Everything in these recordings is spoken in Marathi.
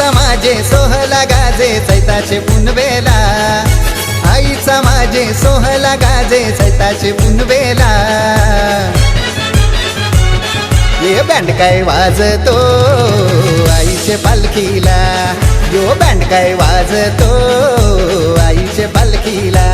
आईचा माझे सोहला गाजे चैताचे पुनवेला, आईचा माझे सोहला गाजे चैताचे पुनवेला. ये बँड काय वाजतो आईचे पालखीला, यो बँड काय वाजतो आईचे पालखीला.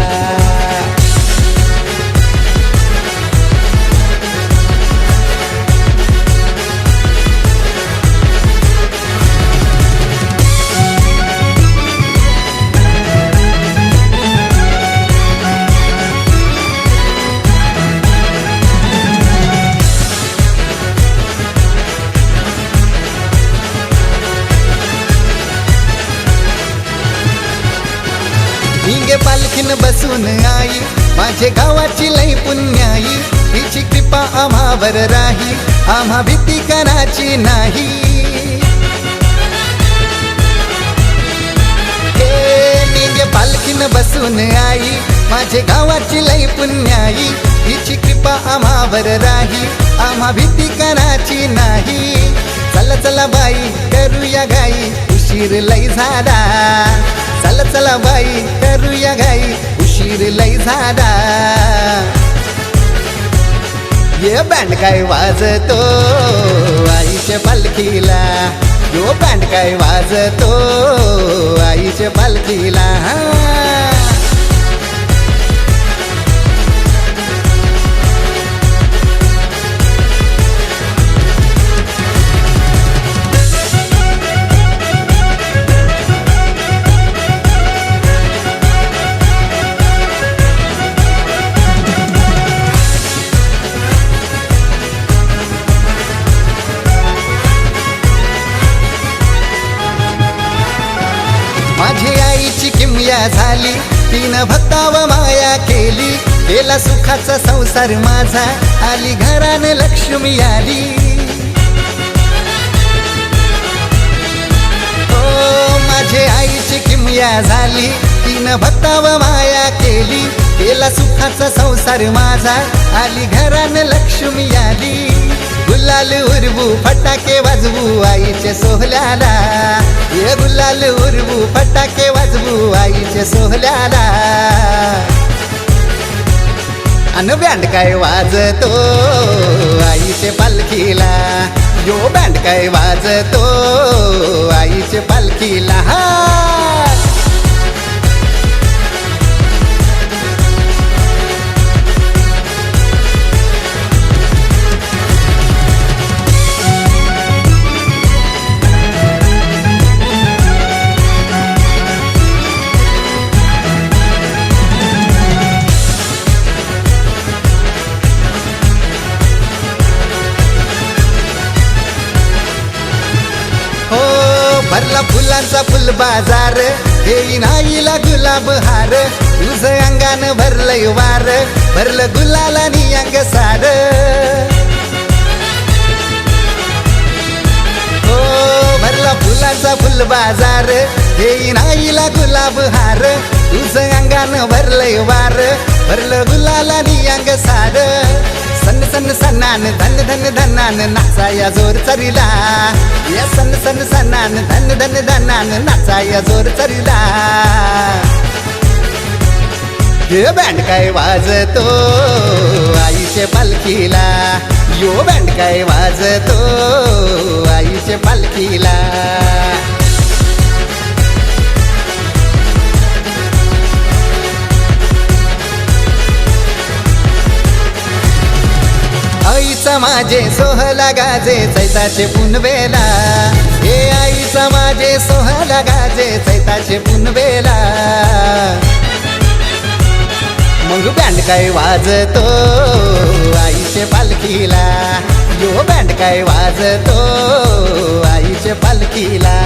हिंगे पालखीन बसून आई माझे गावाची लई पुण्याई, तिची कृपा आम्हावर राही, आम्हा भीती कराची नाही. हे हिंगे पालखीन बसून आई माझे गावाची लई पुण्याई, तिची कृपा आम्हावर राही, आम्हा भीती कराची नाही. चला चला बाई करूया गाई उशीर लई झाला, चला चला बाई करूया गाई उशीर लई झाला. ये बँड काय वाजतो आईच्या पालखीला, यो बँड काय वाजतो आईच्या पालखीला. माझी आईची किमया झाली, तिनं भक्ताव माया केली, केला सुखाचा संसार माझा, आली घराने लक्ष्मी आली. ओ माझे आईची किमया झाली, तिनं भक्ताव माया केली, केला सुखाचा संसार माझा, आली घराने लक्ष्मी आली. गुलाल उरवू फटाके वाजवू आईचे सोहल्याला, ये गुलाल उरवू फटाके वाजवू आईचे सोहल्याला. अन बँड काय वाजतो आईचे पालखीला, यो बँड काय वाजतो आईचे पालखीला. भरला फुलांचा फुल बाजार, येईन आईला गुलाब हार, तुझ अंगान भरलंय वार, भरलं गुलालानी अंग सार. हो भरला फुलांचा फुल बाजार, येईन आईला गुलाब हार, तुझ अंगान भरलंय वार, भरलं गुलालानी अंग सार. सन सन सन्नान धन धन धनान नाचाया जोर चरिला, या सन सन सन्नान धन धन धनान नाचाया जोर चरिला. हे बँड काय वाजतो आईचे पालखीला, यो बँड काय वाजतो आईचे पालखीला. आईचा माझे सोहला गाजे चैताचे पुनवेला, हे आईचा माझे सोहला गाजे चैताचे पुनवेला. मग बँड काय वाजतो आईचे पालखीला, यो बँड काय वाजतो आईचे पालखीला.